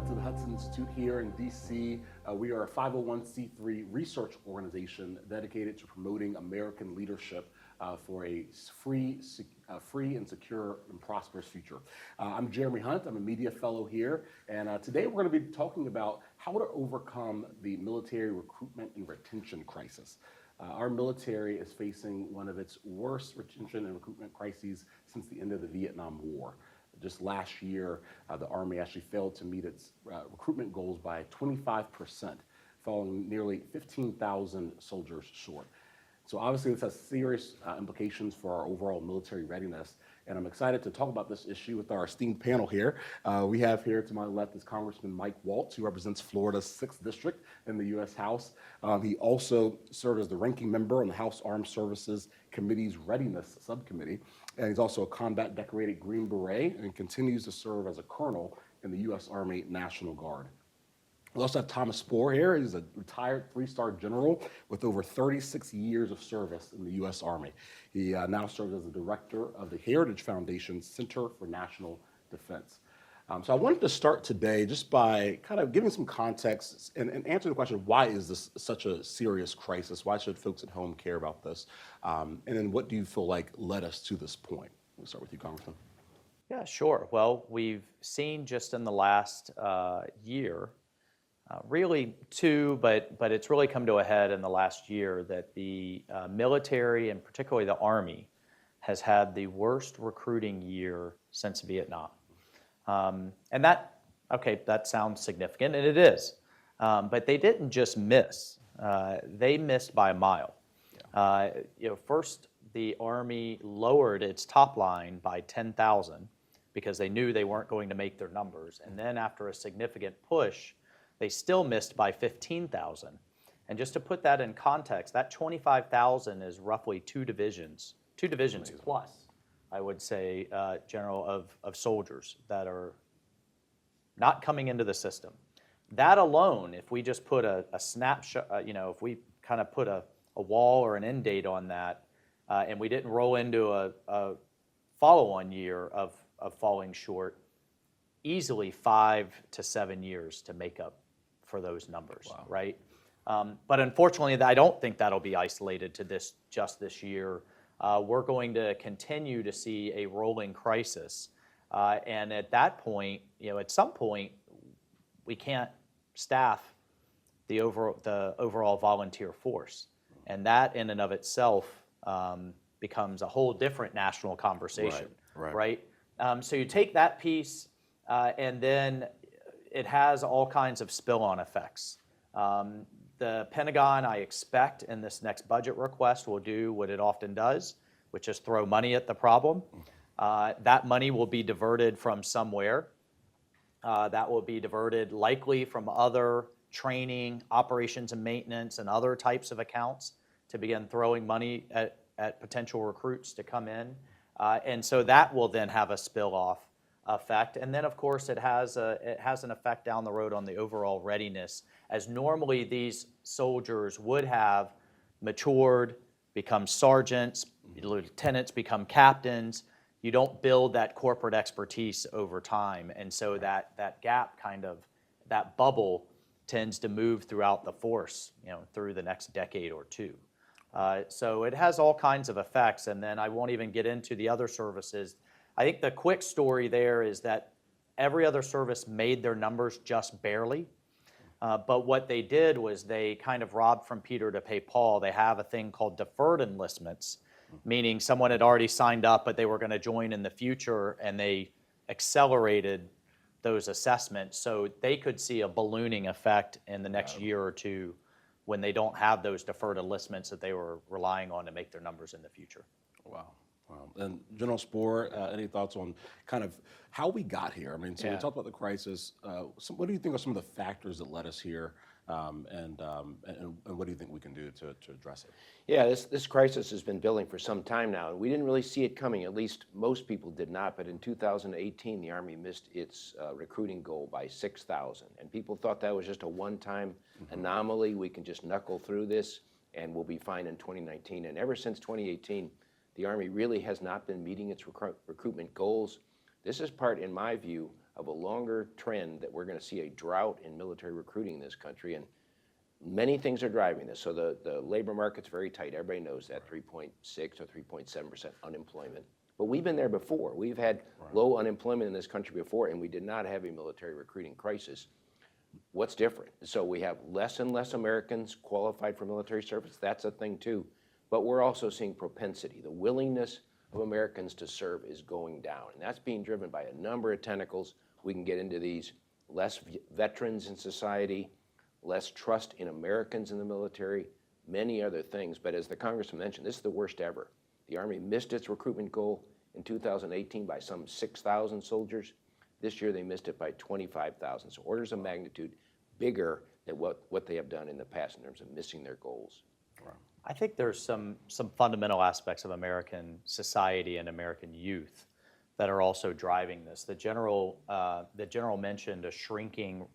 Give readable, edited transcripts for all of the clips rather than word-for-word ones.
to the Hudson Institute here in DC. We are a 501c3 research organization dedicated to promoting American leadership for a free and secure and prosperous future. I'm Jeremy Hunt. I'm a media fellow here, and today we're going to be talking about how to overcome the military recruitment and retention crisis. Our military is facing one of its worst retention and recruitment crises since the end of the Vietnam War. Just last year, the Army actually failed to meet its recruitment goals by 25%, falling nearly 15,000 soldiers short. So obviously this has serious implications for our overall military readiness, and I'm excited to talk about this issue with our esteemed panel here. We have here to my left is Congressman Mike Waltz, who represents Florida's 6th District in the U.S. House. He also served as the ranking member on the House Armed Services Committee's Readiness Subcommittee, and he's also a combat decorated Green Beret and continues to serve as a colonel in the U.S. Army National Guard. We also have Thomas Spohr here. He's a retired 3-star general with over 36 years of service in the U.S. Army. He now serves as the director of the Heritage Foundation's Center for National Defense. So I wanted to start today just by kind of giving some context and answering the question, why is this such a serious crisis? Why should folks at home care about this? And then what do you feel like led us to this point? We'll start with you, Congressman. Yeah, sure. Well, we've seen just in the last year, really two, but it's really come to a head in the last year that the military, and particularly the Army, has had the worst recruiting year since Vietnam. And that sounds significant, and it is. But they didn't just miss. They missed by a mile. First, the Army lowered its top line by 10,000 because they knew they weren't going to make their numbers. And then after a significant push, they still missed by 15,000. And just to put that in context, that 25,000 is roughly two divisions plus, I would say, General, of soldiers that are not coming into the system. That alone, if we just put a snapshot, if we kind of put a wall or an end date on that, and we didn't roll into a follow-on year of falling short, easily 5 to 7 years to make up for those numbers, wow. Right? But unfortunately, I don't think that'll be isolated to this year. We're going to continue to see a rolling crisis, and at that point, at some point, we can't staff the overall volunteer force, and that in and of itself becomes a whole different national conversation, right? So you take that piece, and then it has all kinds of spill-on effects. The Pentagon, I expect, in this next budget request will do what it often does, which is throw money at the problem. That money will be diverted from somewhere. That will be diverted likely from other training, operations and maintenance, and other types of accounts to begin throwing money at potential recruits to come in. And so that will then have a spill-off effect, and then of course it has an effect down the road on the overall readiness, as normally these soldiers would have matured, become sergeants, lieutenants become captains. You don't build that corporate expertise over time, and so that gap, that bubble, tends to move throughout the force, through the next decade or two. So it has all kinds of effects, and then I won't even get into the other services. I think the quick story there is that every other service made their numbers just barely, but what they did was they kind of robbed from Peter to pay Paul. They have a thing called deferred enlistments, meaning someone had already signed up, but they were going to join in the future, and they accelerated those assessments so they could see a ballooning effect in the next year or two when they don't have those deferred enlistments that they were relying on to make their numbers in the future. Wow. And General Spohr, any thoughts on kind of how we got here? I mean, so we talked about the crisis. What do you think are some of the factors that led us here, and what do you think we can do to address it? Yeah, this crisis has been building for some time now, and we didn't really see it coming. At least most people did not. But in 2018, the Army missed its recruiting goal by 6,000, and people thought that was just a one-time anomaly. We can just knuckle through this, and we'll be fine in 2019. And ever since 2018. The Army really has not been meeting its recruitment goals. This is part, in my view, of a longer trend that we're going to see a drought in military recruiting in this country, and many things are driving this. So the labor market's very tight. Everybody knows that, 3.6 or 3.7% unemployment. But we've been there before. We've had low unemployment in this country before, and we did not have a military recruiting crisis. What's different? So we have less and less Americans qualified for military service. That's a thing too. But we're also seeing propensity. The willingness of Americans to serve is going down, and that's being driven by a number of tentacles. We can get into these: less veterans in society, less trust in Americans in the military, many other things. But as the Congressman mentioned, this is the worst ever. The Army missed its recruitment goal in 2018 by some 6,000 soldiers. This year they missed it by 25,000. So orders of magnitude bigger than what they have done in the past in terms of missing their goals. I think there's some fundamental aspects of American society and American youth that are also driving this. The general mentioned a shrinking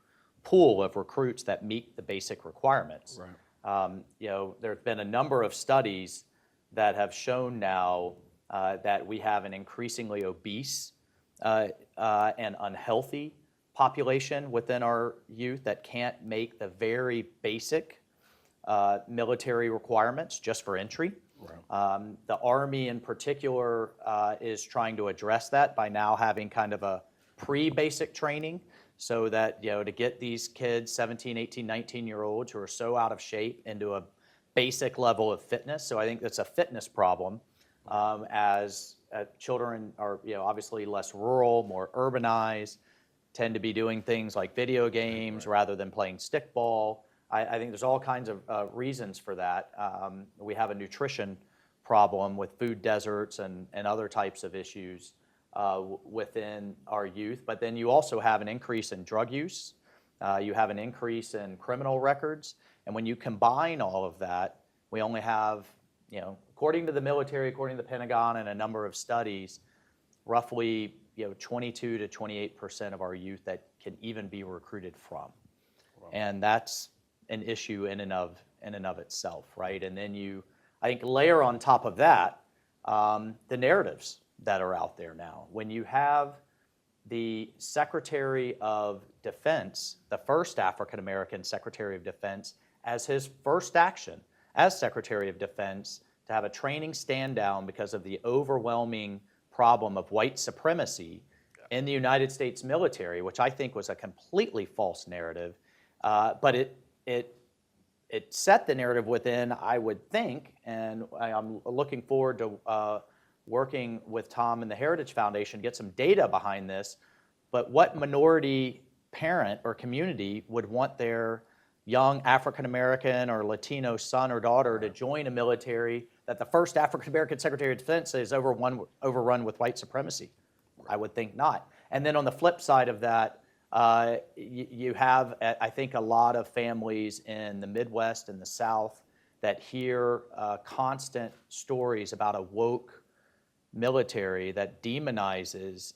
pool of recruits that meet the basic requirements. Right. There have been a number of studies that have shown now that we have an increasingly obese and unhealthy population within our youth that can't make the very basic military requirements just for entry. Right. The Army in particular is trying to address that by now having kind of a pre-basic training, so that to get these kids, 17, 18, 19-year-olds who are so out of shape, into a basic level of fitness. So I think that's a fitness problem as children are obviously less rural, more urbanized, tend to be doing things like video games rather than playing stickball. I think there's all kinds of reasons for that. We have a nutrition problem with food deserts and other types of issues within our youth. But then you also have an increase in drug use. You have an increase in criminal records. And when you combine all of that, we only have, according to the military, according to the Pentagon and a number of studies, roughly 22 to 28% of our youth that can even be recruited from. Wow. And that's an issue in and of itself, right? And then I think, layer on top of that the narratives that are out there now. When you have the Secretary of Defense, the first African-American Secretary of Defense, as his first action as Secretary of Defense to have a training stand down because of the overwhelming problem of white supremacy in the United States military, which I think was a completely false narrative, but it set the narrative within, I would think, and I'm looking forward to working with Tom and the Heritage Foundation to get some data behind this, but what minority parent or community would want their young African-American or Latino son or daughter to join a military that the first African-American Secretary of Defense is overrun with white supremacy? I would think not. And then on the flip side of that, you have, I think, a lot of families in the Midwest and the South that hear constant stories about a woke military that demonizes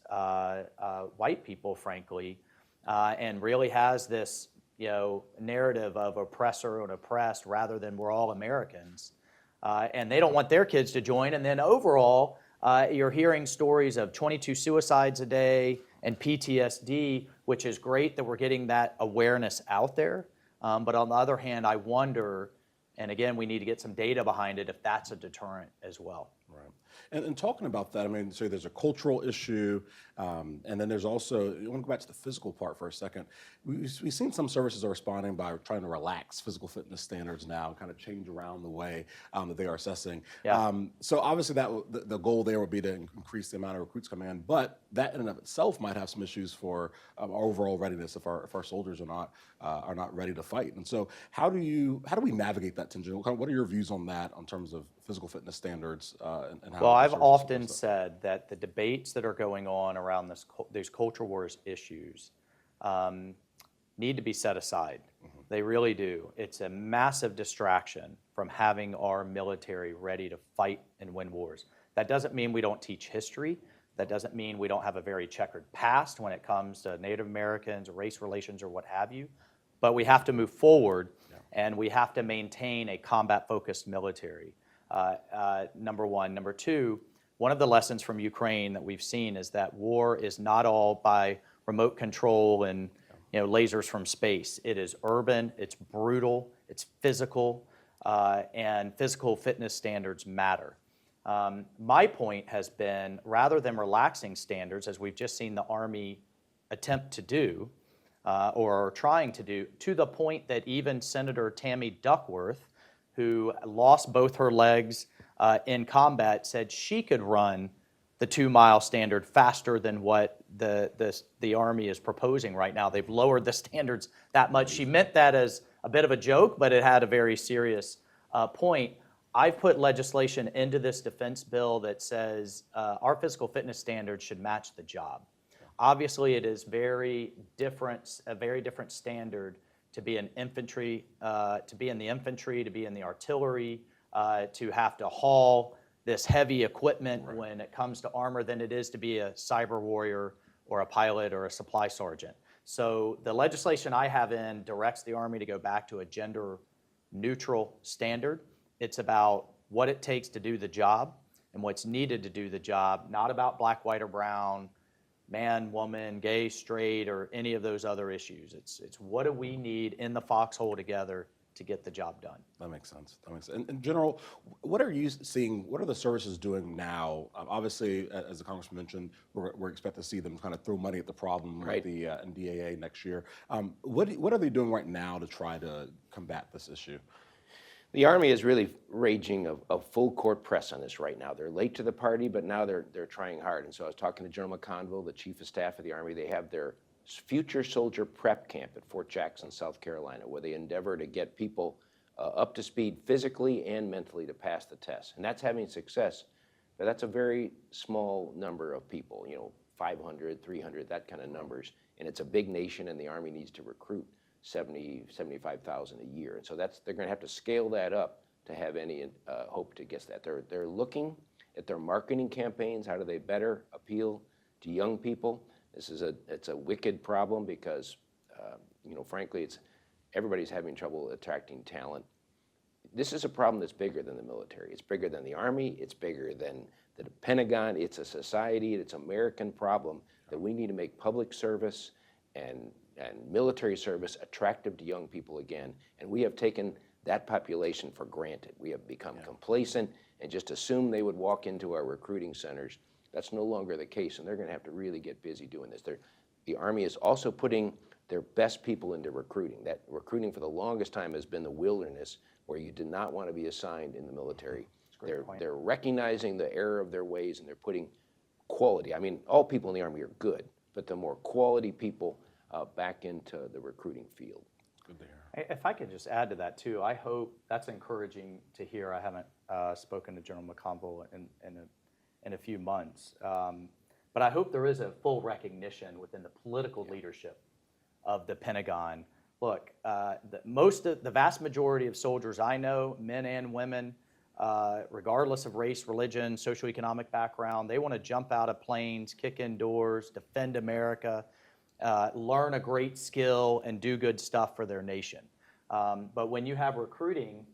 white people, frankly, and really has this narrative of oppressor and oppressed rather than we're all Americans. And they don't want their kids to join. And then overall, you're hearing stories of 22 suicides a day and PTSD, which is great that we're getting that awareness out there. But on the other hand, I wonder, and again, we need to get some data behind it, if that's a deterrent as well. Right. And talking about that, I mean, so there's a cultural issue, and then there's also, I want to go back to the physical part for a second. We've seen some services are responding by trying to relax physical fitness standards now, kind of change around the way that they are assessing. Yeah. So obviously the goal there would be to increase the amount of recruits coming in, but that in and of itself might have some issues for our overall readiness if our soldiers are not ready to fight. And so how do we navigate that tension? What are your views on that in terms of physical fitness standards and how? Well, I've often said that the debates that are going on around these culture wars issues need to be set aside. Mm-hmm. They really do. It's a massive distraction from having our military ready to fight and win wars. That doesn't mean we don't teach history. That doesn't mean we don't have a very checkered past when it comes to Native Americans, race relations, or what have you. But we have to move forward, and we have to maintain a combat-focused military. Number one. Number two, one of the lessons from Ukraine that we've seen is that war is not all by remote control and lasers from space. It is urban, it's brutal, it's physical, and physical fitness standards matter. My point has been, rather than relaxing standards, as we've just seen the Army attempt to do, or trying to do, to the point that even Senator Tammy Duckworth, who lost both her legs in combat, said she could run the 2-mile standard faster than what the Army is proposing right now. They've lowered the standards that much. She meant that as a bit of a joke, but it had a very serious point. I've put legislation into this defense bill that says our physical fitness standards should match the job. Obviously, it is a very different standard to be in infantry, to be in the infantry, to be in the artillery, to have to haul this heavy equipment when it comes to armor than it is to be a cyber warrior or a pilot or a supply sergeant. So the legislation I have in directs the Army to go back to a gender neutral standard. It's about what it takes to do the job and what's needed to do the job, not about black, white, or brown, man, woman, gay, straight, or any of those other issues. It's what do we need in the foxhole together to get the job done. That makes sense. That makes sense. In general, what are you seeing? What are the services doing now? Obviously, as the Congressman mentioned, we're expected to see them kind of throw money at the problem with the NDAA next year. What are they doing right now to try to combat this issue? The Army is really raging a full court press on this right now. They're late to the party, but now they're trying hard. And so I was talking to General McConville, the Chief of Staff of the Army. They have their Future Soldier Prep Camp at Fort Jackson, South Carolina, where they endeavor to get people up to speed physically and mentally to pass the test. And that's having success, but that's a very small number of people, 500, 300, that kind of numbers. And it's a big nation, and the Army needs to recruit 75,000 a year. And so they're going to have to scale that up to have any hope to get that. They're looking at their marketing campaigns. How do they better appeal to young people? It's a wicked problem because, frankly, everybody's having trouble attracting talent. This is a problem that's bigger than the military. It's bigger than the Army. It's bigger than the Pentagon. It's a society. It's an American problem that we need to make public service and military service attractive to young people again. And we have taken that population for granted. We have become complacent and just assumed they would walk into our recruiting centers. That's no longer the case, and they're going to have to really get busy doing this. The Army is also putting their best people into recruiting. That recruiting for the longest time has been the wilderness, where you did not want to be assigned in the military. They're recognizing the error of their ways, and they're putting quality. I mean, all people in the Army are good, but the more quality people back into the recruiting field. Good to hear. If I could just add to that too, I hope that's encouraging to hear. I haven't spoken to General McConville in a few months, but I hope there is a full recognition within the political leadership of the Pentagon. Look, the vast majority of soldiers I know, men and women, regardless of race, religion, socioeconomic background, they want to jump out of planes, kick in doors, defend America, learn a great skill, and do good stuff for their nation. But when you have recruiting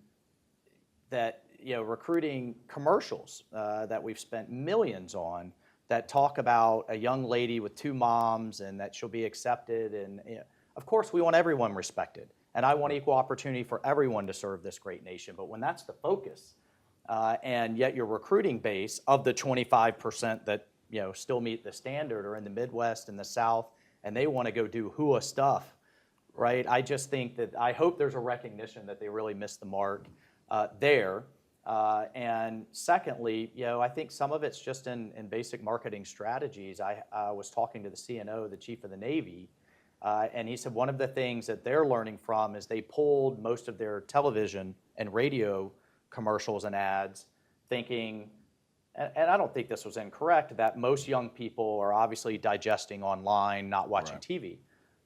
recruiting commercials that we've spent millions on that talk about a young lady with 2 moms and that she'll be accepted, and of course we want everyone respected, and I want equal opportunity for everyone to serve this great nation. But when that's the focus, and yet your recruiting base of the 25% that still meet the standard are in the Midwest and the South, and they want to go do HUA stuff, right? I just think that I hope there's a recognition that they really missed the mark there. And secondly, I think some of it's just in basic marketing strategies. I was talking to the CNO, the Chief of the Navy, and he said one of the things that they're learning from is they pulled most of their television and radio commercials and ads thinking, and I don't think this was incorrect, that most young people are obviously digesting online, not watching TV.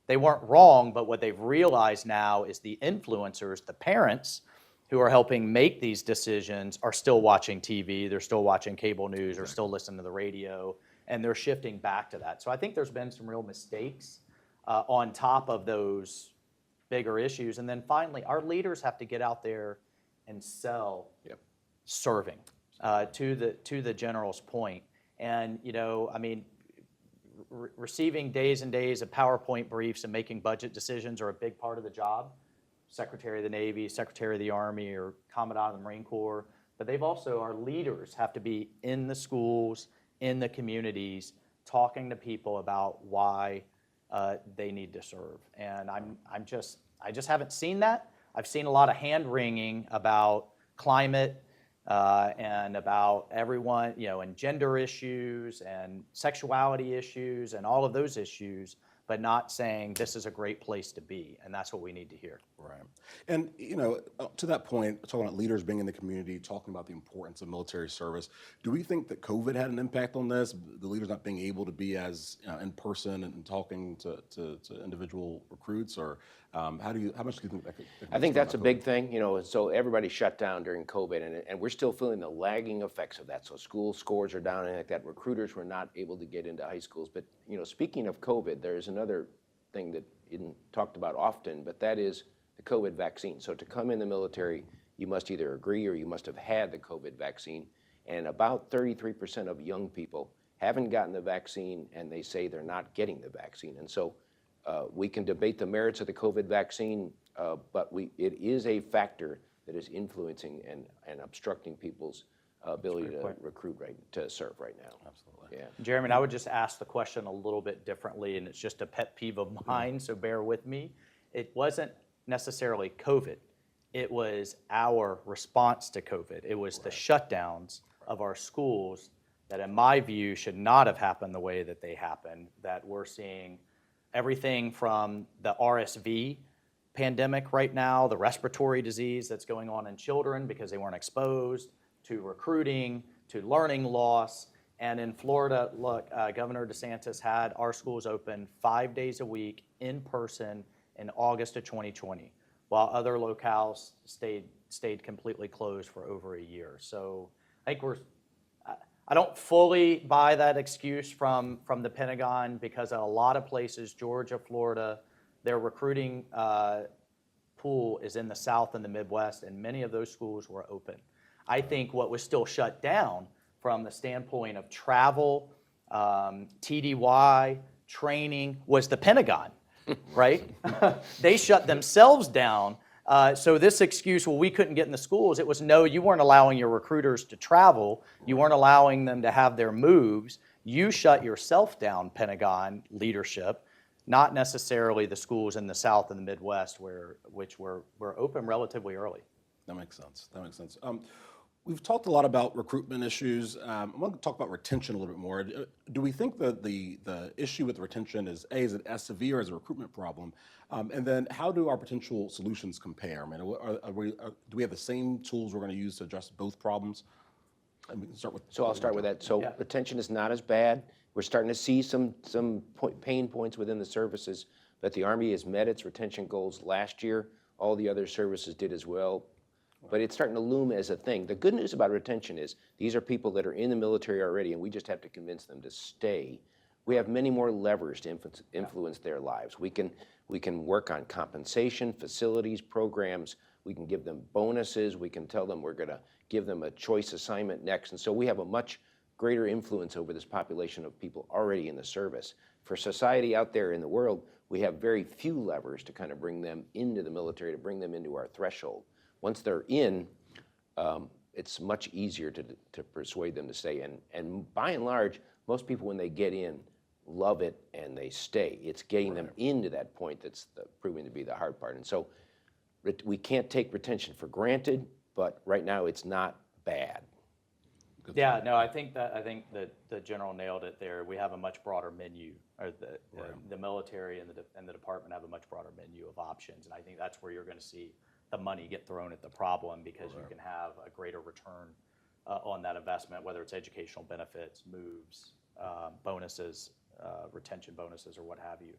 They weren't wrong, but what they've realized now is the influencers, the parents who are helping make these decisions, are still watching TV, they're still watching cable news, or still listening to the radio, and they're shifting back to that. So I think there's been some real mistakes on top of those bigger issues. And then finally, our leaders have to get out there and sell serving. To the general's point. And receiving days and days of PowerPoint briefs and making budget decisions are a big part of the job. Secretary of the Navy, Secretary of the Army, or Commandant of the Marine Corps. But they've also, our leaders have to be in the schools, in the communities, talking to people about why they need to serve. And I just haven't seen that. I've seen a lot of hand wringing about climate and about everyone, and gender issues and sexuality issues and all of those issues, but not saying this is a great place to be, and that's what we need to hear. Right. And, to that point, talking about leaders being in the community, talking about the importance of military service, do we think that COVID had an impact on this, the leaders not being able to be as in person and talking to individual recruits, or how much do you think that could I think that's a big thing, so everybody shut down during COVID, and we're still feeling the lagging effects of that. So school scores are down and like that. Recruiters were not able to get into high schools. But, speaking of COVID, there's another thing that isn't talked about often, but that is the COVID vaccine. So to come in the military, you must either agree or you must have had the COVID vaccine. And about 33% of young people haven't gotten the vaccine, and they say they're not getting the vaccine. And so we can debate the merits of the COVID vaccine, but it is a factor that is influencing and obstructing people's ability to recruit to serve right now. Absolutely. Yeah. Jeremy, I would just ask the question a little bit differently, and it's just a pet peeve of mine, so bear with me. It wasn't necessarily COVID. It was our response to COVID. It was the shutdowns of our schools that, in my view, should not have happened the way that they happened, that we're seeing everything from the RSV pandemic right now, the respiratory disease that's going on in children because they weren't exposed, to recruiting, to learning loss. And in Florida, look, Governor DeSantis had our schools open 5 days a week in person in August of 2020, while other locales stayed completely closed for over a year. So I think I don't fully buy that excuse from the Pentagon, because in a lot of places, Georgia, Florida, their recruiting pool is in the South and the Midwest, and many of those schools were open. I think what was still shut down from the standpoint of travel, TDY, training, was the Pentagon, right? They shut themselves down. So this excuse, well, we couldn't get in the schools, it was no, you weren't allowing your recruiters to travel. You weren't allowing them to have their moves. You shut yourself down, Pentagon leadership, not necessarily the schools in the South and the Midwest, which were open relatively early. That makes sense. We've talked a lot about recruitment issues. I want to talk about retention a little bit more. Do we think that the issue with retention is it as severe as a recruitment problem? And then how do our potential solutions compare? I mean, do we have the same tools we're going to use to address both problems? And we can start with. So I'll start with that. So retention is not as bad. We're starting to see some pain points within the services, but the Army has met its retention goals last year. All the other services did as well. But it's starting to loom as a thing. The good news about retention is these are people that are in the military already, and we just have to convince them to stay. We have many more levers to influence their lives. We can work on compensation, facilities, programs. We can give them bonuses. We can tell them we're going to give them a choice assignment next. And so we have a much greater influence over this population of people already in the service. For society out there in the world, we have very few levers to kind of bring them into the military, to bring them into our threshold. Once they're in, it's much easier to persuade them to stay. And by and large, most people, when they get in, love it and they stay. It's getting them into that point that's proving to be the hard part. And so we can't take retention for granted, but right now it's not bad. Yeah, no, I think that the general nailed it there. We have a much broader menu, or the military and the department have a much broader menu of options, and I think that's where you're going to see the money get thrown at the problem, because you can have a greater return on that investment, whether it's educational benefits, moves, bonuses, retention bonuses, or what have you.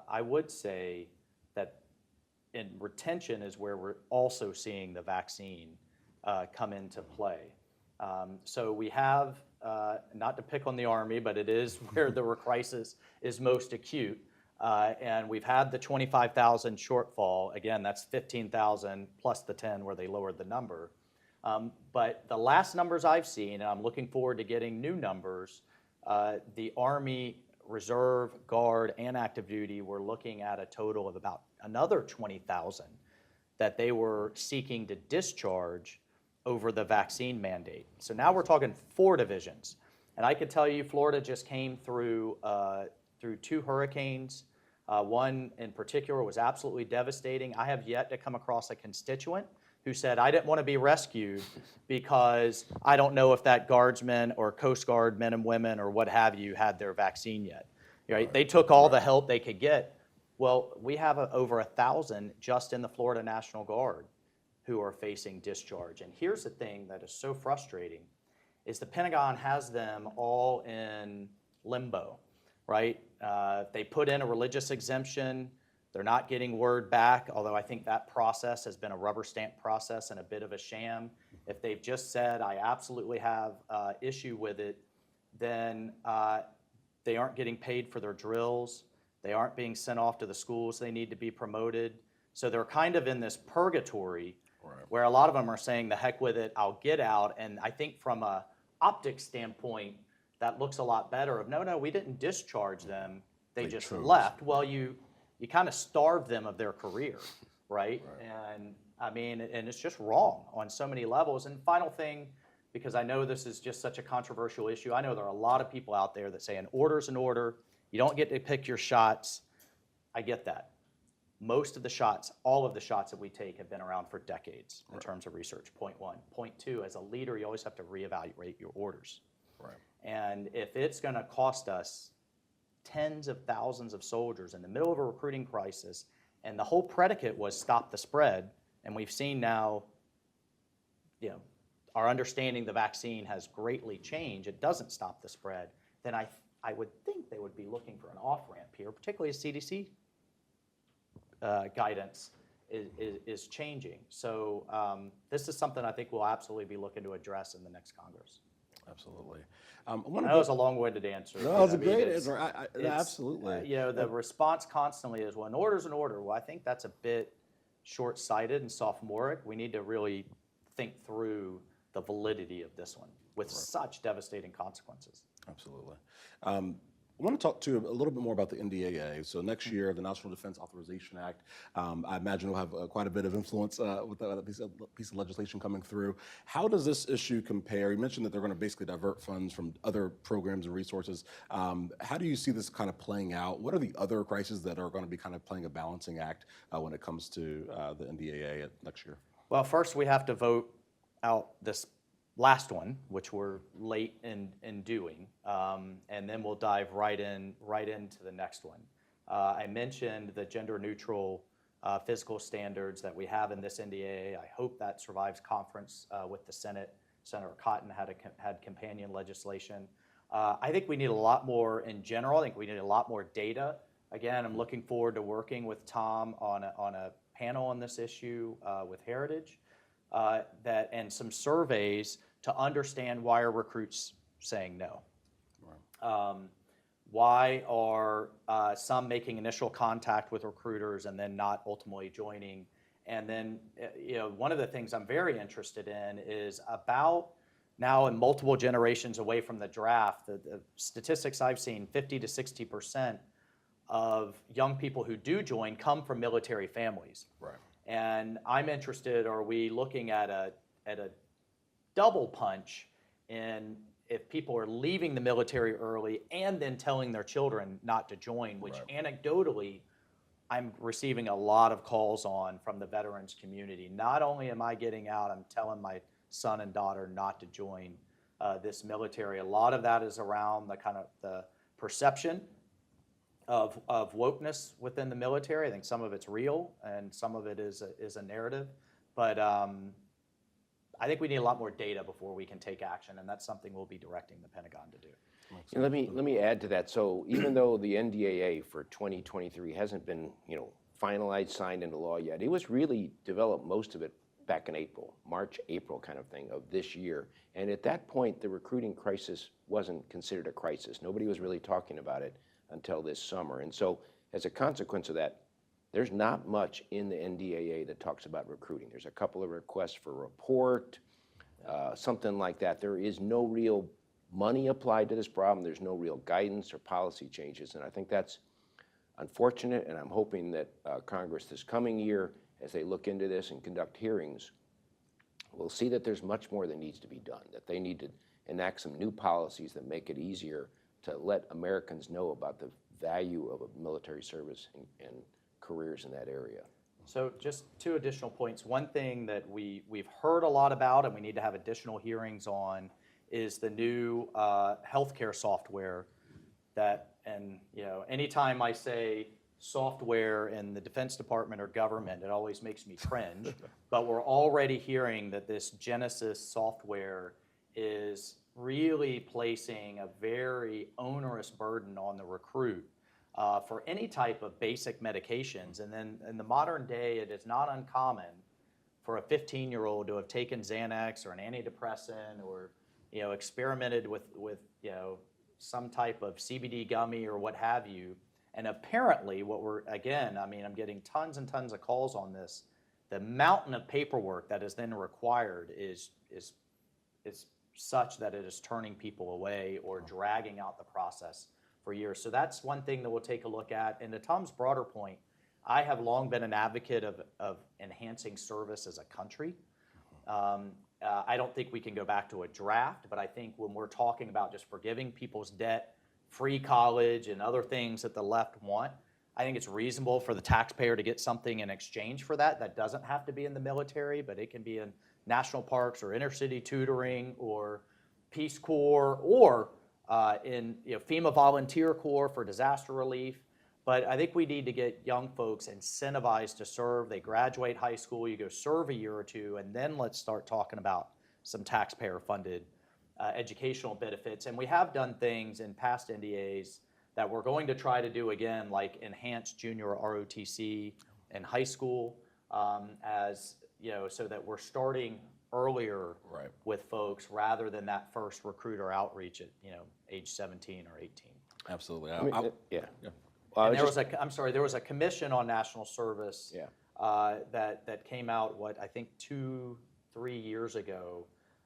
I would say that in retention is where we're also seeing the vaccine come into play. So we have, not to pick on the Army, but it is where the crisis is most acute. And we've had the 25,000 shortfall. Again, that's 15,000 plus the 10 where they lowered the number. But the last numbers I've seen, and I'm looking forward to getting new numbers, the Army reserve, guard, and active duty, we're looking at a total of about another 20,000 that they were seeking to discharge over the vaccine mandate. So now we're talking 4 divisions. And I could tell you Florida just came through 2 hurricanes. One in particular was absolutely devastating. I have yet to come across a constituent who said, I didn't want to be rescued because I don't know if that guardsman or Coast Guard men and women or what have you had their vaccine yet. Right? They took all the help they could get. Well, we have over 1,000 just in the Florida National Guard who are facing discharge. And here's the thing that is so frustrating is the Pentagon has them all in limbo, right? They put in a religious exemption. They're not getting word back, although I think that process has been a rubber stamp process and a bit of a sham. If they've just said, I absolutely have issue with it, then they aren't getting paid for their drills. They aren't being sent off to the schools they need to be promoted. So they're kind of in this purgatory where a lot of them are saying, the heck with it, I'll get out. And I think from a optics standpoint, that looks a lot better of, no, we didn't discharge them. They just left. Well, you kind of starved them of their career, right? And I mean, and it's just wrong on so many levels. And final thing, because I know this is just such a controversial issue, I know there are a lot of people out there that say an order's an order. You don't get to pick your shots. I get that. Most of the shots, all of the shots that we take have been around for decades in terms of research, point 1. Point 2, as a leader, you always have to reevaluate your orders. And if it's going to cost us tens of thousands of soldiers in the middle of a recruiting crisis, and the whole predicate was stop the spread, and we've seen now, our understanding the vaccine has greatly changed, it doesn't stop the spread, then I would think they would be looking for an off-ramp here, particularly as CDC guidance is changing. So this is something I think we'll absolutely be looking to address in the next Congress. Absolutely. That was a long-winded answer. No, that was a great answer. Absolutely. The response constantly is, well, an order's an order. Well, I think that's a bit short-sighted and sophomoric. We need to really think through the validity of this one with such devastating consequences. Absolutely. I want to talk to you a little bit more about the NDAA. So next year, the National Defense Authorization Act, I imagine will have quite a bit of influence with that piece of legislation coming through. How does this issue compare? You mentioned that they're going to basically divert funds from other programs and resources. How do you see this kind of playing out? What are the other crises that are going to be kind of playing a balancing act when it comes to the NDAA next year? Well, first we have to vote out this last one, which we're late in doing, and then we'll dive right into the next one. I mentioned the gender-neutral fiscal standards that we have in this NDAA. I hope that survives conference with the Senate. Senator Cotton had companion legislation. I think we need a lot more in general. I think we need a lot more data. Again, I'm looking forward to working with Tom on a panel on this issue with Heritage and some surveys to understand why are recruits saying no. Why are some making initial contact with recruiters and then not ultimately joining? And then, one of the things I'm very interested in is about now in multiple generations away from the draft, the statistics I've seen, 50 to 60% of young people who do join come from military families. And I'm interested, are we looking at a double punch in if people are leaving the military early and then telling their children not to join, which anecdotally I'm receiving a lot of calls on from the veterans community. Not only am I getting out, I'm telling my son and daughter not to join this military. A lot of that is around the kind of the perception of wokeness within the military. I think some of it's real and some of it is a narrative. But I think we need a lot more data before we can take action, and that's something we'll be directing the Pentagon to do. And let me add to that. So even though the NDAA for 2023 hasn't been finalized, signed into law yet, it was really developed, most of it back in April, March, April kind of thing of this year. And at that point, the recruiting crisis wasn't considered a crisis. Nobody was really talking about it until this summer. And so as a consequence of that, there's not much in the NDAA that talks about recruiting. There's a couple of requests for report, something like that. There is no real money applied to this problem. There's no real guidance or policy changes, and I think that's unfortunate, and I'm hoping that Congress this coming year, as they look into this and conduct hearings, will see that there's much more that needs to be done, that they need to enact some new policies that make it easier to let Americans know about the value of a military service and careers in that area. So just two additional points. One thing that we've heard a lot about and we need to have additional hearings on is the new healthcare software that, and anytime I say software in the Defense Department or government, it always makes me cringe. But we're already hearing that this Genesis software is really placing a very onerous burden on the recruit for any type of basic medications. And then in the modern day, it is not uncommon for a 15-year-old to have taken Xanax or an antidepressant or experimented with some type of CBD gummy or what have you. And apparently I'm getting tons and tons of calls on this. The mountain of paperwork that is then required is such that it is turning people away or dragging out the process for years. So that's one thing that we'll take a look at. And to Tom's broader point, I have long been an advocate of enhancing service as a country. I don't think we can go back to a draft, but I think when we're talking about just forgiving people's debt, free college, and other things that the left want, I think it's reasonable for the taxpayer to get something in exchange for that. That doesn't have to be in the military, but it can be in national parks or inner city tutoring or Peace Corps or in FEMA Volunteer Corps for disaster relief. But I think we need to get young folks incentivized to serve. They graduate high school, you go serve a year or two, and then let's start talking about some taxpayer-funded educational benefits. And we have done things in past NDAs that we're going to try to do again, like enhanced junior ROTC in high school, so that we're starting earlier with folks rather than that first recruiter outreach at age 17 or 18. Absolutely. Yeah. And there was a commission on national service that came out, I think 2-3 years ago,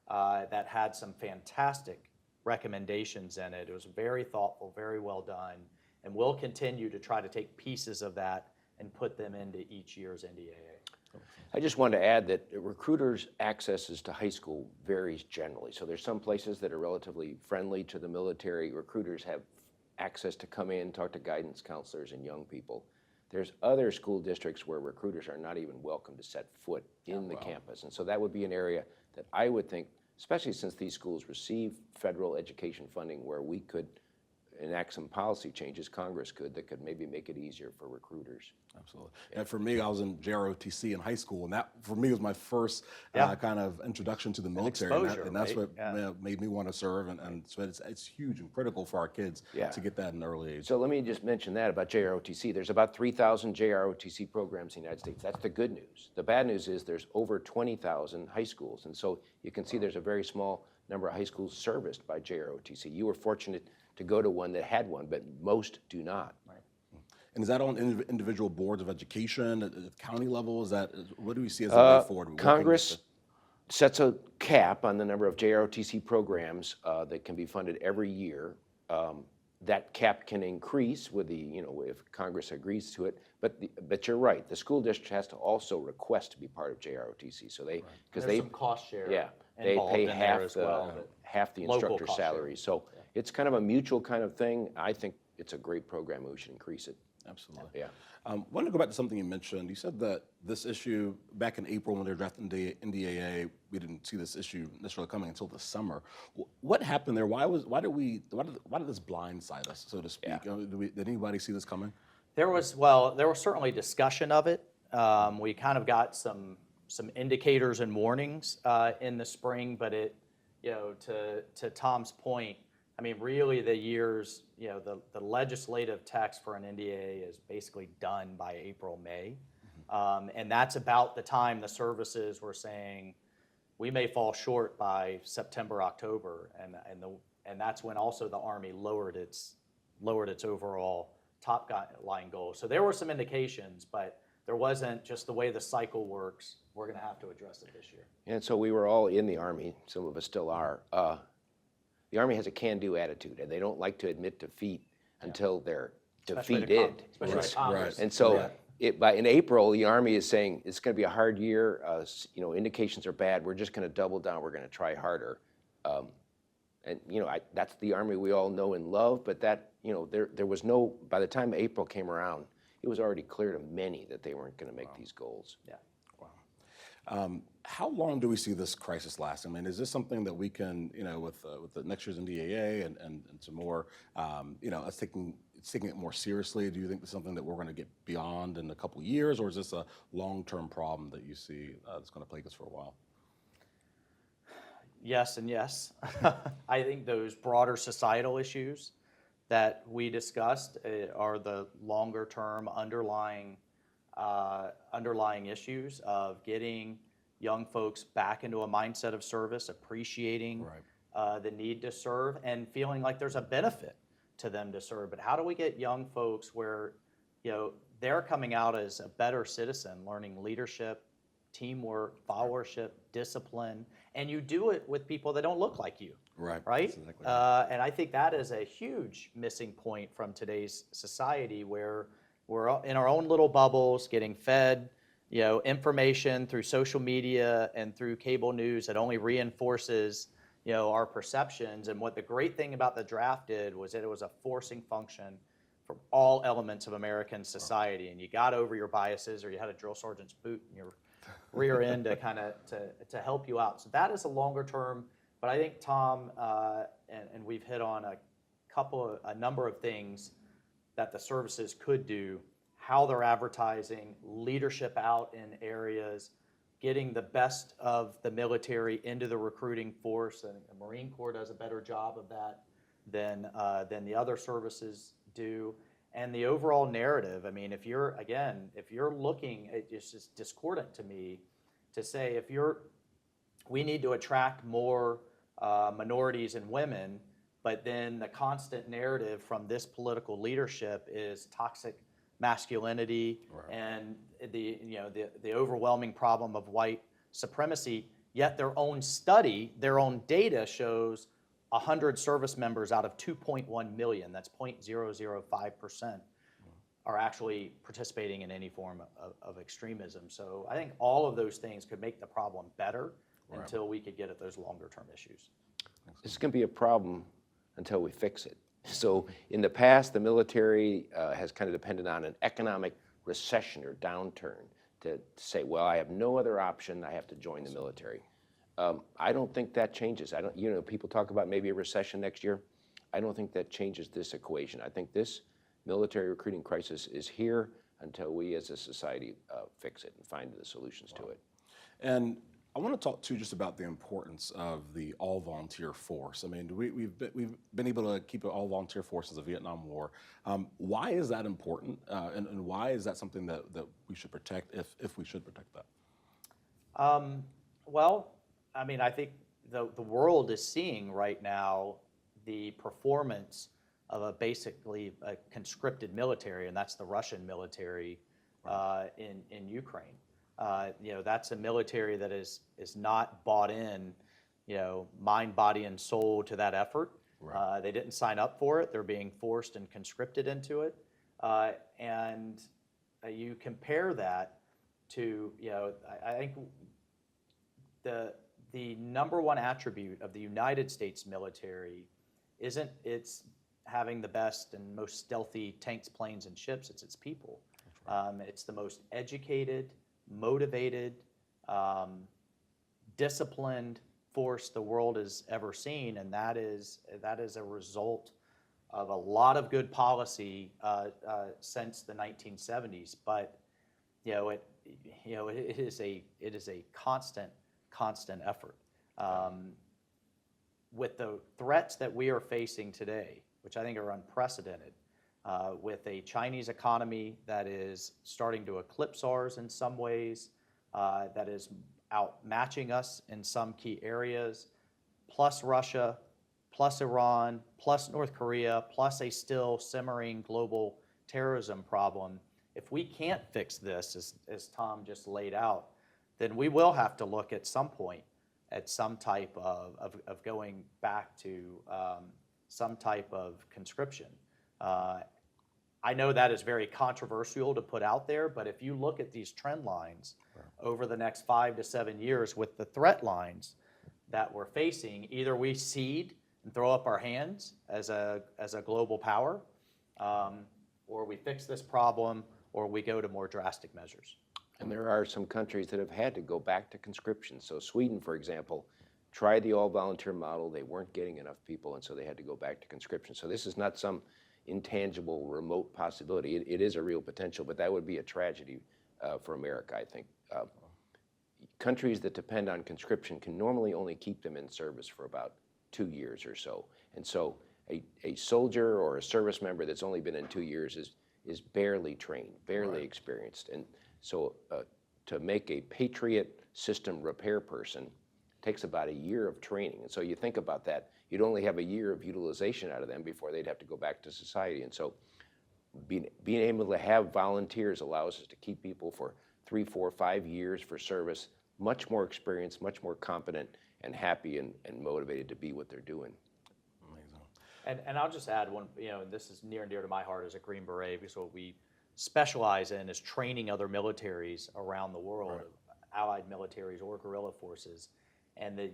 that had some fantastic recommendations in it. It was very thoughtful, very well done, and we'll continue to try to take pieces of that and put them into each year's NDAA. I just want to add that recruiters' accesses to high school varies generally. So there's some places that are relatively friendly to the military. Recruiters have access to come in, talk to guidance counselors and young people. There's other school districts where recruiters are not even welcome to set foot in the campus. And so that would be an area that I would think, especially since these schools receive federal education funding, where we could enact some policy changes, Congress could, that could maybe make it easier for recruiters. Absolutely. And for me, I was in JROTC in high school, and that, for me, was my first kind of introduction to the military. Exposure, that's right? what made me want to serve, and so it's huge and critical for our kids to get that in an early age. So let me just mention that about JROTC. There's about 3,000 JROTC programs in the United States. That's the good news. The bad news is there's over 20,000 high schools, and so you can see there's a very small number of high schools serviced by JROTC. You were fortunate to go to one that had one, but most do not. Right. And is that on individual boards of education at the county level? What do we see as the way forward? Congress sets a cap on the number of JROTC programs that can be funded every year. That cap can increase with if Congress agrees to it. But you're right. The school district has to also request to be part of JROTC. So because there's some cost share. Yeah, they pay half the Local instructor cost salary. share. So it's kind of a mutual kind of thing. I think it's a great program, and we should increase it. Absolutely. Yeah. I wanted to go back to something you mentioned. You said that this issue, back in April when they were drafting the NDAA, we didn't see this issue necessarily coming until the summer. What happened there? Why did this blindside us, so to speak? Yeah. Did anybody see this coming? There was certainly discussion of it. We kind of got some indicators and warnings in the spring, but to Tom's point, I mean, really the years, the legislative text for an NDA is basically done by April, May. And that's about the time the services were saying, we may fall short by September, October. And that's when also the Army lowered its overall top line goal. So there were some indications, but there wasn't just the way the cycle works. We're going to have to address it this year. And so we were all in the Army. Some of us still are. the Army has a can-do attitude, and they don't like to admit defeat until they're Especially defeated. especially the Congress. And so in April, the Army is saying it's going to be a hard year. Indications are bad. We're just going to double down. We're going to try harder. That's the Army we all know and love. But there was no. By the time April came around, it was already clear to many that they weren't going to make these goals. Yeah. How long do we see this crisis last? I mean, is this something that we can, with the next year's NDAA and some more, us taking it more seriously? Do you think it's something that we're going to get beyond in a couple of years, or is this a long-term problem that you see that's going to plague us for a while? Yes and yes. I think those broader societal issues that we discussed are the longer-term underlying issues of getting young folks back into a mindset of service, appreciating the need to serve, and feeling like there's a benefit to them to serve. But how do we get young folks where they're coming out as a better citizen, learning leadership, teamwork, followership, discipline, and you do it with people that don't look like you. Right? That's exactly right. And I think that is a huge missing point from today's society, where we're in our own little bubbles, getting fed, information through social media and through cable news that only reinforces, our perceptions. And what the great thing about the draft did was that it was a forcing function for all elements of American society. And you got over your biases, or you had a drill sergeant's boot in your rear end to help you out. So that is a longer term. But I think Tom and we've hit on a number of things that the services could do, how they're advertising, leadership out in areas, getting the best of the military into the recruiting force. And the Marine Corps does a better job of that than the other services do. And the overall narrative, I mean, if you're looking, it's just discordant to me to say we need to attract more minorities and women, but then the constant narrative from this political leadership is toxic masculinity and the overwhelming problem of white supremacy. Yet their own study, their own data shows 100 service members out of 2.1 million, that's 0.005%, are actually participating in any form of extremism. So I think all of those things could make the problem better until we could get at those longer term issues. This is going to be a problem until we fix it. So in the past, the military has kind of depended on an economic recession or downturn to say, well, I have no other option, I have to join the military. I don't think that changes. People talk about maybe a recession next year. I don't think that changes this equation. I think this military recruiting crisis is here until we as a society fix it and find the solutions to it. And I want to talk too just about the importance of the all-volunteer force. I mean, we've been able to keep an all-volunteer force since the Vietnam War. Why is that important, and why is that something that we should protect, if we should protect that? Well, I mean, I think the world is seeing right now the performance of basically a conscripted military, and that's the Russian military in Ukraine. That's a military that is not bought in, mind, body, and soul to that effort. They didn't sign up for it. They're being forced and conscripted into it. And you compare that to, I think the number one attribute of the United States military isn't its having the best and most stealthy tanks, planes, and ships. It's its people. It's the most educated, motivated, disciplined force the world has ever seen, and that is a result of a lot of good policy since the 1970s. But it is a constant effort. With the threats that we are facing today, which I think are unprecedented, with a Chinese economy that is starting to eclipse ours in some ways, that is outmatching us in some key areas, plus Russia, plus Iran, plus North Korea, plus a still simmering global terrorism problem. If we can't fix this, as Tom just laid out, then we will have to look at some point at some type of going back to some type of conscription. I know that is very controversial to put out there, but if you look at these trend lines over the next 5 to 7 years with the threat lines that we're facing, either we cede and throw up our hands as a global power, or we fix this problem, or we go to more drastic measures. And there are some countries that have had to go back to conscription. So Sweden, for example, tried the all-volunteer model. They weren't getting enough people, and so they had to go back to conscription. So this is not some intangible, remote possibility. It is a real potential, but that would be a tragedy for America, I think. Countries that depend on conscription can normally only keep them in service for about 2 years or so. And so a soldier or a service member that's only been in 2 years is barely trained, barely experienced. And so to make a Patriot system repair person takes about a year of training. And so you think about that, you'd only have a year of utilization out of them before they'd have to go back to society. And so being able to have volunteers allows us to keep people for 3, 4, 5 years for service, much more experienced, much more competent, and happy and motivated to be what they're doing. Amazing. And I'll just add one, this is near and dear to my heart as a Green Beret, because what we specialize in is training other militaries around the world, allied militaries or guerrilla forces. And the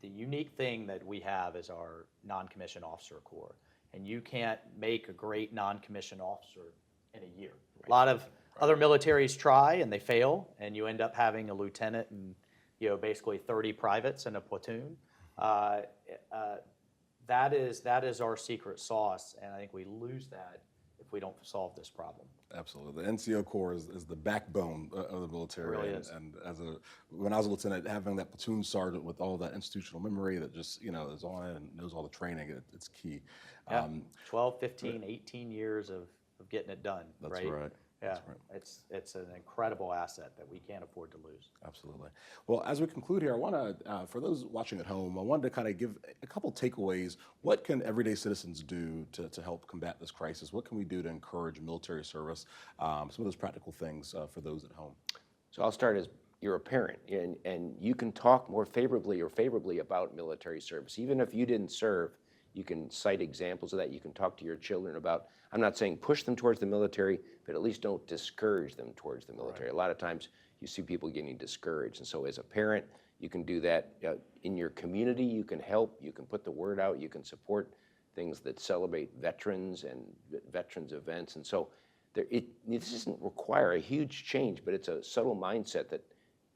unique thing that we have is our non-commissioned officer corps. And you can't make a great non-commissioned officer in a year. A lot of other militaries try and they fail, and you end up having a lieutenant and basically 30 privates in a platoon. That is our secret sauce, and I think we lose that if we don't solve this problem. Absolutely. The NCO Corps is the backbone of the military. It really is. And when I was a lieutenant, having that platoon sergeant with all that institutional memory that just, is on it and knows all the training, it's key. Yeah. 12, 15, 18 years of getting it done. That's right. right. Yeah, That's right. It's an incredible asset that we can't afford to lose. Absolutely. Well, as we conclude here, I want to, for those watching at home, I wanted to kind of give a couple takeaways. What can everyday citizens do to help combat this crisis? What can we do to encourage military service? Some of those practical things for those at home. So I'll start as you're a parent, and you can talk more favorably about military service. Even if you didn't serve, you can cite examples of that. You can talk to your children about, I'm not saying push them towards the military, but at least don't discourage them towards the military. Right. A lot of times you see people getting discouraged. And so as a parent, you can do that. In your community, you can help. You can put the word out. You can support things that celebrate veterans and veterans events. And so this doesn't require a huge change, but it's a subtle mindset that,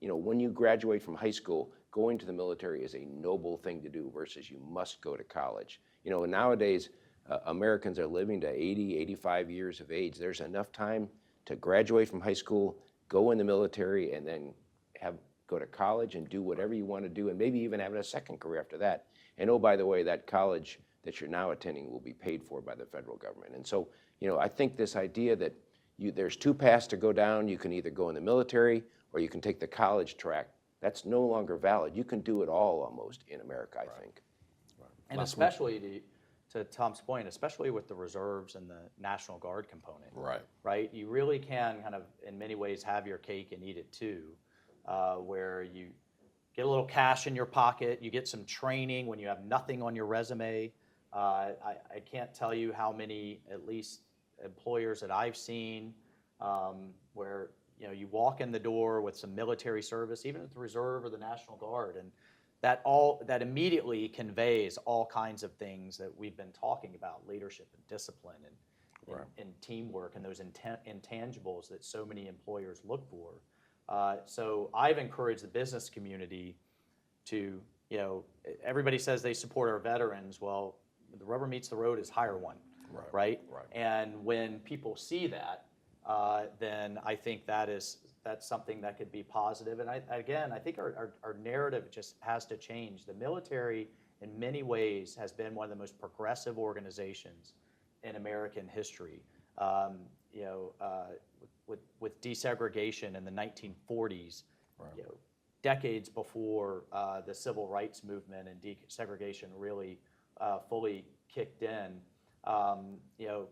when you graduate from high school, going to the military is a noble thing to do versus you must go to college. Nowadays, Americans are living to 80, 85 years of age. There's enough time to graduate from high school, go in the military, and then go to college and do whatever you want to do, and maybe even have a second career after that. And oh, by the way, that college that you're now attending will be paid for by the federal government. And so, I think this idea that there's 2 paths to go down. You can either go in the military or you can take the college track. That's no longer valid. You can do it all almost in America, I think. Right. And especially to Tom's point, especially with the reserves and the National Guard component. Right. You really can kind of, in many ways, have your cake and eat it too, where you get a little cash in your pocket, you get some training when you have nothing on your resume. I can't tell you how many, at least employers that I've seen, where you walk in the door with some military service, even at the Reserve or the National Guard, and that immediately conveys all kinds of things that we've been talking about: leadership and discipline and teamwork and those intangibles that so many employers look for. So I've encouraged the business community to, everybody says they support our veterans. Well, the rubber meets the road is hire one, right? And when people see that, then I think that's something that could be positive. And I think our narrative just has to change. The military, in many ways, has been one of the most progressive organizations in American history. With desegregation in the 1940s, decades before the civil rights movement and desegregation really fully kicked in.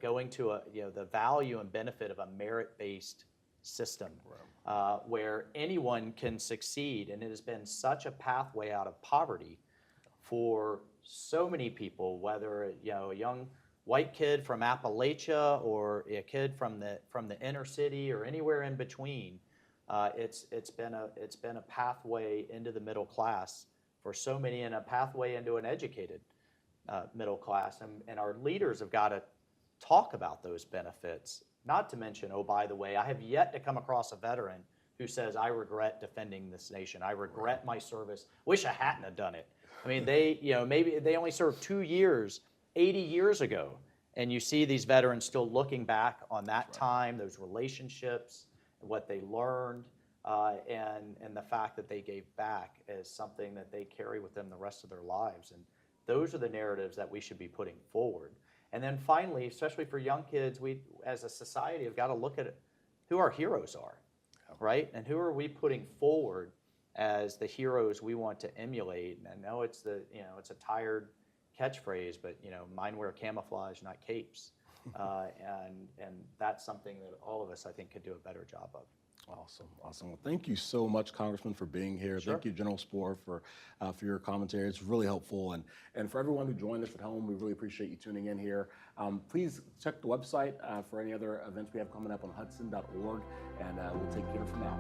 Going to the value and benefit of a merit-based system where anyone can succeed, and it has been such a pathway out of poverty for so many people, whether a young white kid from Appalachia or a kid from the inner city or anywhere in between. It's been a pathway into the middle class for so many, and a pathway into an educated middle class. And our leaders have got to talk about those benefits. Not to mention, oh, by the way, I have yet to come across a veteran who says, I regret defending this nation. I regret my service. Wish I hadn't have done it. I mean, maybe they only served 2 years, 80 years ago. And you see these veterans still looking back on that time, those relationships, what they learned, and the fact that they gave back as something that they carry with them the rest of their lives. And those are the narratives that we should be putting forward. And then finally, especially for young kids, we as a society have got to look at who our heroes are, right? And who are we putting forward as the heroes we want to emulate? And I know it's a tired catchphrase, but mine wear camouflage, not capes, and that's something that all of us, I think, could do a better job of. Awesome. Well, thank you so much, Congressman, for being here. Sure. Thank you, General Spohr, for your commentary. It's really helpful. And for everyone who joined us at home, we really appreciate you tuning in here. Please check the website for any other events we have coming up on hudson.org, and we'll take care from now.